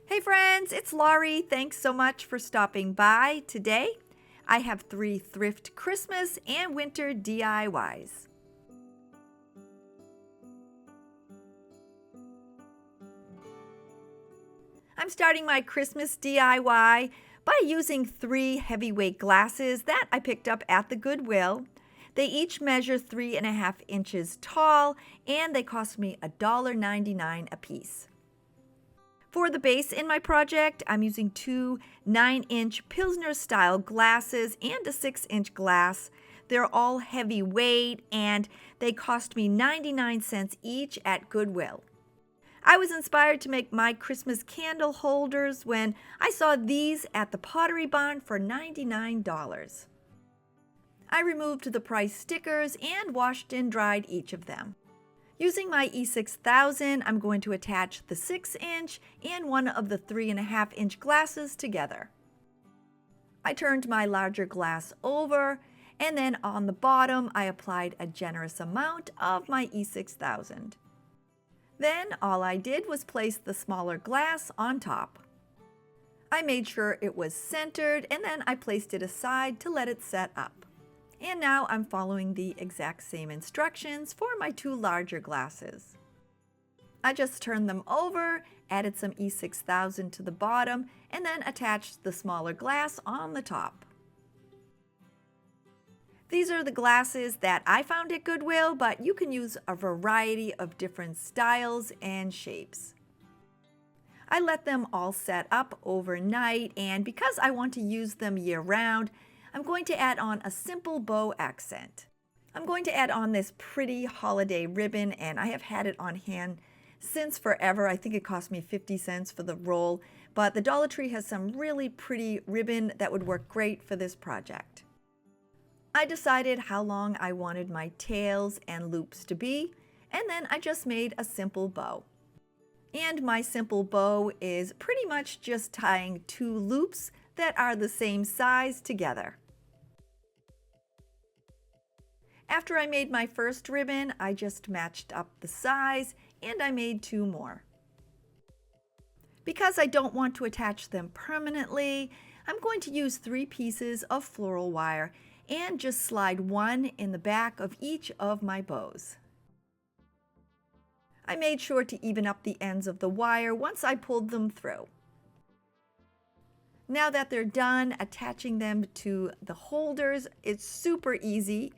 Hey friends, it's Laurie. Thanks so much for stopping by today. I have 3 thrift Christmas and winter DIYs. I'm starting my Christmas DIY by using 3 heavyweight glasses that I picked up at the Goodwill. They each measure 3.5 inches tall and they cost me $1.99 a piece. For the base in my project, I'm using 2 9-inch Pilsner-style glasses and a 6-inch glass. They're all heavyweight and they cost me 99 cents each at Goodwill. I was inspired to make my Christmas candle holders when I saw these at the Pottery Barn for $99. I removed the price stickers and washed and dried each of them. Using my E6000, I'm going to attach the 6-inch and one of the 3.5-inch glasses together. I turned my larger glass over, and then on the bottom, I applied a generous amount of my E6000. Then all I did was place the smaller glass on top. I made sure it was centered, and then I placed it aside to let it set up. And now I'm following the exact same instructions for my 2 larger glasses. I just turned them over, added some E6000 to the bottom, and then attached the smaller glass on the top. These are the glasses that I found at Goodwill, but you can use a variety of different styles and shapes. I let them all set up overnight, and because I want to use them year-round, I'm going to add on a simple bow accent. I'm going to add on this pretty holiday ribbon, and I have had it on hand since forever. I think it cost me 50 cents for the roll, but the Dollar Tree has some really pretty ribbon that would work great for this project. I decided how long I wanted my tails and loops to be, and then I just made a simple bow. And my simple bow is pretty much just tying 2 loops that are the same size together. After I made my first ribbon, I just matched up the size and I made 2 more. Because I don't want to attach them permanently, I'm going to use 3 pieces of floral wire and just slide 1 in the back of each of my bows. I made sure to even up the ends of the wire once I pulled them through. Now that they're done attaching them to the holders, it's super easy.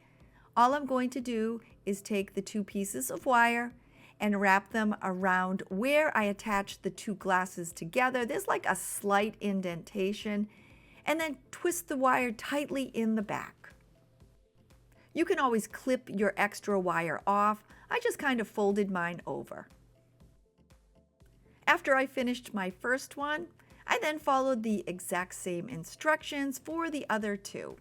All I'm going to do is take the 2 pieces of wire and wrap them around where I attached the 2 glasses together. There's like a slight indentation, and then twist the wire tightly in the back. You can always clip your extra wire off. I just kind of folded mine over. After I finished my first one, I then followed the exact same instructions for the other 2.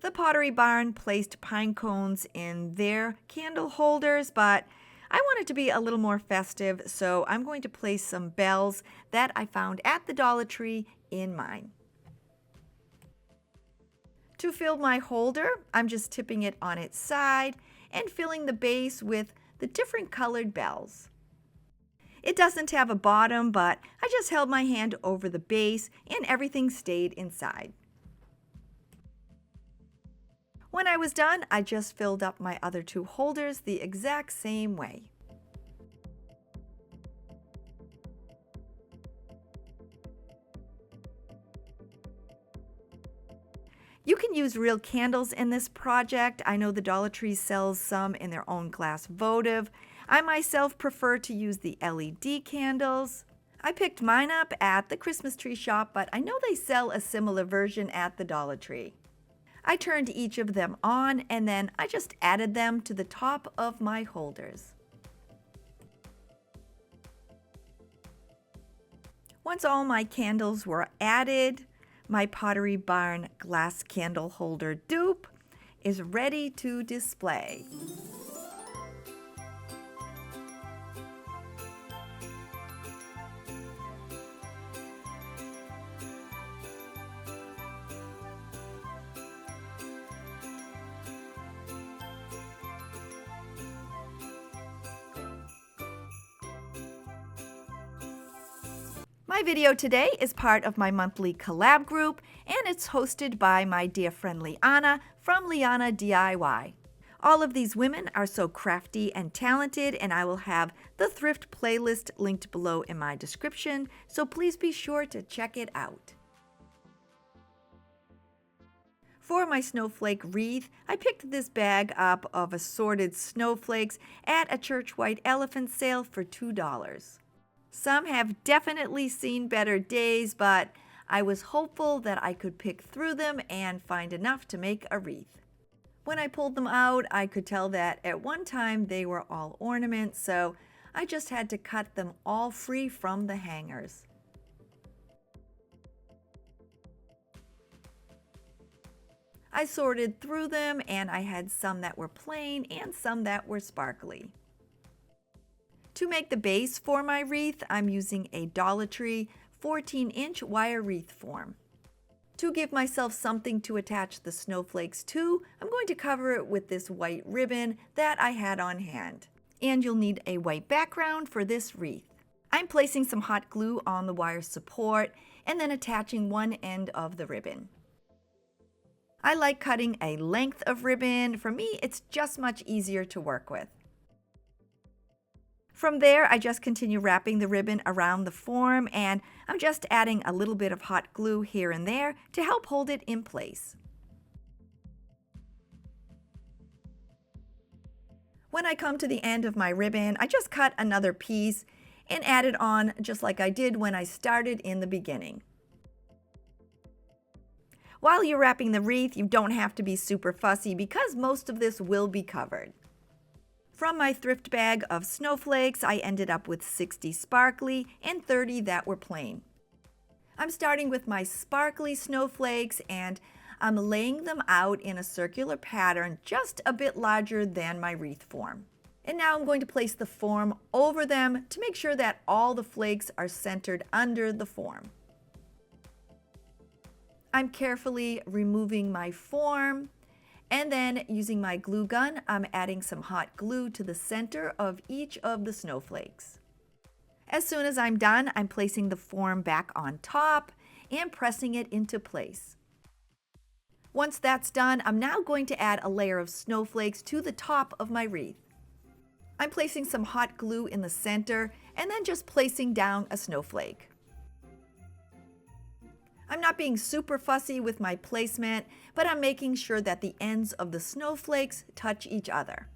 The Pottery Barn placed pine cones in their candle holders, but I wanted to be a little more festive, so I'm going to place some bells that I found at the Dollar Tree in mine. To fill my holder, I'm just tipping it on its side and filling the base with the different colored bells. It doesn't have a bottom, but I just held my hand over the base and everything stayed inside. When I was done, I just filled up my other 2 holders the exact same way. You can use real candles in this project. I know the Dollar Tree sells some in their own glass votive. I myself prefer to use the LED candles. I picked mine up at the Christmas tree shop, but I know they sell a similar version at the Dollar Tree. I turned each of them on and then I just added them to the top of my holders. Once all my candles were added, my Pottery Barn glass candle holder dupe is ready to display. My video today is part of my monthly collab group, and it's hosted by my dear friend Liana from Liana DIY. All of these women are so crafty and talented, and I will have the thrift playlist linked below in my description, so please be sure to check it out. For my snowflake wreath, I picked this bag up of assorted snowflakes at a Church White Elephant sale for $2. Some have definitely seen better days, but I was hopeful that I could pick through them and find enough to make a wreath. When I pulled them out, I could tell that at one time they were all ornaments, so I just had to cut them all free from the hangers. I sorted through them, and I had some that were plain and some that were sparkly. To make the base for my wreath, I'm using a Dollar Tree 14-inch wire wreath form. To give myself something to attach the snowflakes to, I'm going to cover it with this white ribbon that I had on hand. And you'll need a white background for this wreath. I'm placing some hot glue on the wire support and then attaching one end of the ribbon. I like cutting a length of ribbon. For me, it's just much easier to work with. From there, I just continue wrapping the ribbon around the form, and I'm just adding a little bit of hot glue here and there to help hold it in place. When I come to the end of my ribbon, I just cut another piece and add it on just like I did when I started in the beginning. While you're wrapping the wreath, you don't have to be super fussy because most of this will be covered. From my thrift bag of snowflakes, I ended up with 60 sparkly and 30 that were plain. I'm starting with my sparkly snowflakes, and I'm laying them out in a circular pattern just a bit larger than my wreath form. And now I'm going to place the form over them to make sure that all the flakes are centered under the form. I'm carefully removing my form, and then using my glue gun, I'm adding some hot glue to the center of each of the snowflakes. As soon as I'm done, I'm placing the form back on top and pressing it into place. Once that's done, I'm now going to add a layer of snowflakes to the top of my wreath. I'm placing some hot glue in the center and then just placing down a snowflake. I'm not being super fussy with my placement, but I'm making sure that the ends of the snowflakes touch each other.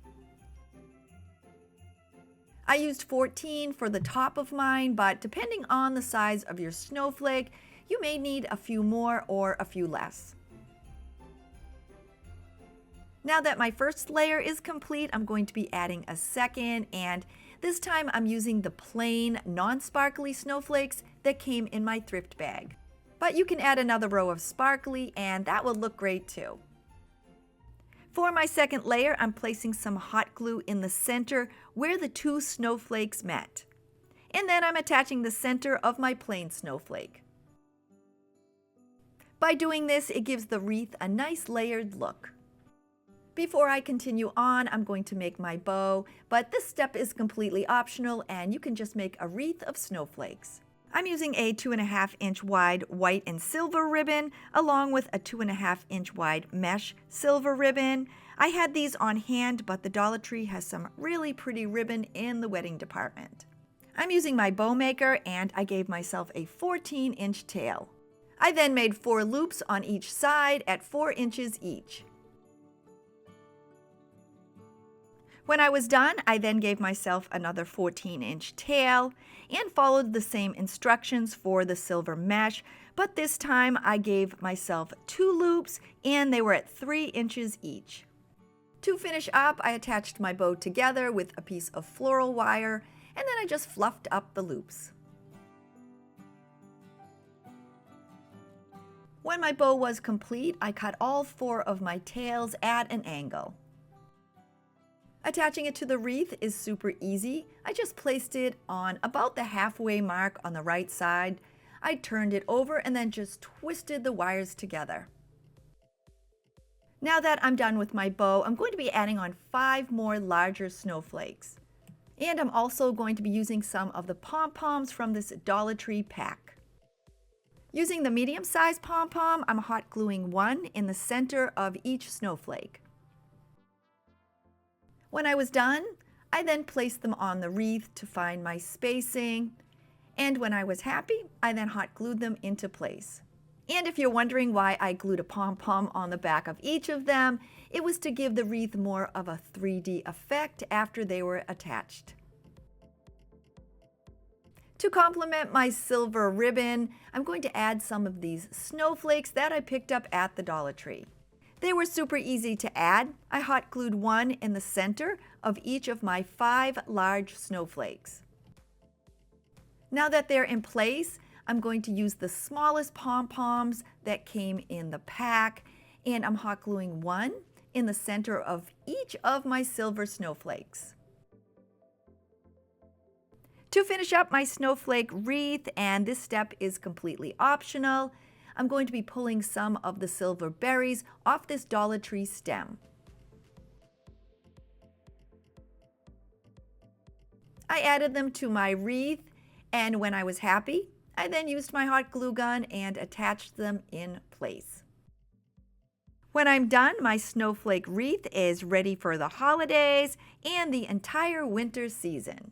I used 14 for the top of mine, but depending on the size of your snowflake, you may need a few more or a few less. Now that my first layer is complete, I'm going to be adding a second, and this time I'm using the plain, non-sparkly snowflakes that came in my thrift bag. But you can add another row of sparkly, and that will look great too. For my second layer, I'm placing some hot glue in the center where the two snowflakes met. And then I'm attaching the center of my plain snowflake. By doing this, it gives the wreath a nice layered look. Before I continue on, I'm going to make my bow, but this step is completely optional, and you can just make a wreath of snowflakes. I'm using a 2.5-inch wide white and silver ribbon along with a 2.5-inch wide mesh silver ribbon. I had these on hand, but the Dollar Tree has some really pretty ribbon in the wedding department. I'm using my bow maker, and I gave myself a 14-inch tail. I then made 4 loops on each side at 4 inches each. When I was done, I then gave myself another 14-inch tail and followed the same instructions for the silver mesh, but this time I gave myself 2 loops and they were at 3 inches each. To finish up, I attached my bow together with a piece of floral wire, and then I just fluffed up the loops. When my bow was complete, I cut all 4 of my tails at an angle. Attaching it to the wreath is super easy. I just placed it on about the halfway mark on the right side. I turned it over and then just twisted the wires together. Now that I'm done with my bow, I'm going to be adding on 5 more larger snowflakes. And I'm also going to be using some of the pom-poms from this Dollar Tree pack. Using the medium-sized pom-pom, I'm hot gluing one in the center of each snowflake. When I was done, I then placed them on the wreath to find my spacing, and when I was happy, I then hot glued them into place. And if you're wondering why I glued a pom-pom on the back of each of them, it was to give the wreath more of a 3D effect after they were attached. To complement my silver ribbon, I'm going to add some of these snowflakes that I picked up at the Dollar Tree. They were super easy to add. I hot glued one in the center of each of my 5 large snowflakes. Now that they're in place, I'm going to use the smallest pom-poms that came in the pack, and I'm hot gluing one in the center of each of my silver snowflakes. To finish up my snowflake wreath, and this step is completely optional, I'm going to be pulling some of the silver berries off this Dollar Tree stem. I added them to my wreath, and when I was happy, I then used my hot glue gun and attached them in place. When I'm done, my snowflake wreath is ready for the holidays and the entire winter season.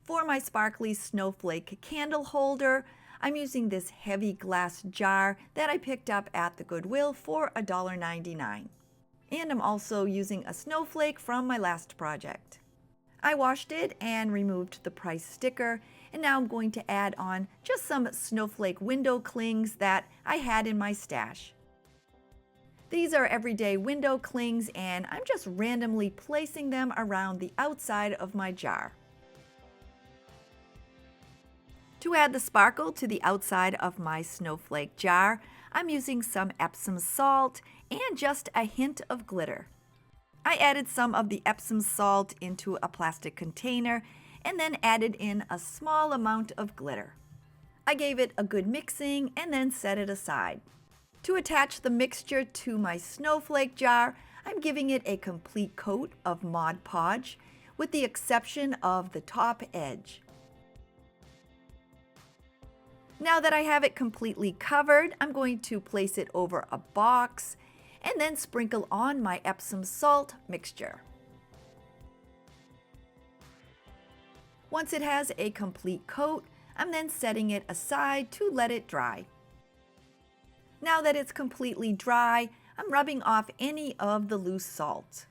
For my sparkly snowflake candle holder, I'm using this heavy glass jar that I picked up at the Goodwill for $1.99. And I'm also using a snowflake from my last project. I washed it and removed the price sticker, and now I'm going to add on just some snowflake window clings that I had in my stash. These are everyday window clings, and I'm just randomly placing them around the outside of my jar. To add the sparkle to the outside of my snowflake jar, I'm using some Epsom salt and just a hint of glitter. I added some of the Epsom salt into a plastic container and then added in a small amount of glitter. I gave it a good mixing and then set it aside. To attach the mixture to my snowflake jar, I'm giving it a complete coat of Mod Podge, with the exception of the top edge. Now that I have it completely covered, I'm going to place it over a box and then sprinkle on my Epsom salt mixture. Once it has a complete coat, I'm then setting it aside to let it dry. Now that it's completely dry, I'm rubbing off any of the loose salt.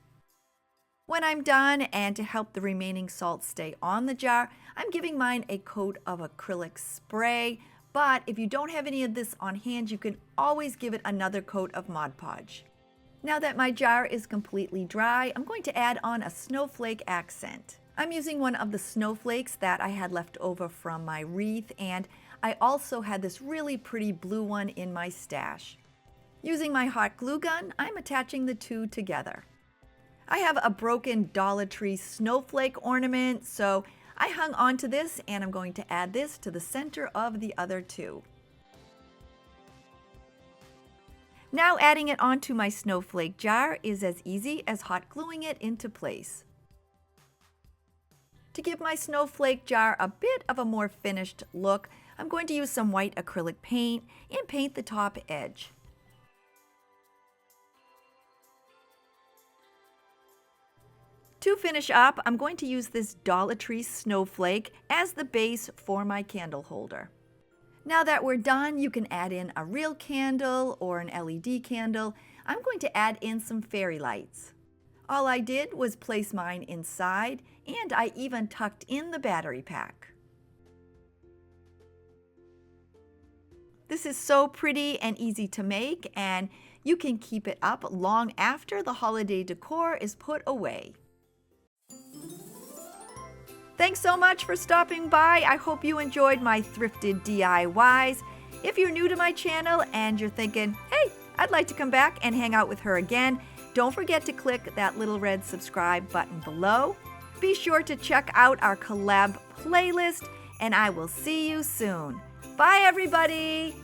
When I'm done, and to help the remaining salt stay on the jar, I'm giving mine a coat of acrylic spray. But if you don't have any of this on hand, you can always give it another coat of Mod Podge. Now that my jar is completely dry, I'm going to add on a snowflake accent. I'm using one of the snowflakes that I had left over from my wreath, and I also had this really pretty blue one in my stash. Using my hot glue gun, I'm attaching the two together. I have a broken Dollar Tree snowflake ornament, so I hung on to this, and I'm going to add this to the center of the other two. Now adding it onto my snowflake jar is as easy as hot gluing it into place. To give my snowflake jar a bit of a more finished look, I'm going to use some white acrylic paint and paint the top edge. To finish up, I'm going to use this Dollar Tree snowflake as the base for my candle holder. Now that we're done, you can add in a real candle or an LED candle. I'm going to add in some fairy lights. All I did was place mine inside, and I even tucked in the battery pack. This is so pretty and easy to make, and you can keep it up long after the holiday decor is put away. Thanks so much for stopping by. I hope you enjoyed my thrifted DIYs. If you're new to my channel and you're thinking, hey, I'd like to come back and hang out with her again, don't forget to click that little red subscribe button below. Be sure to check out our collab playlist, and I will see you soon. Bye, everybody!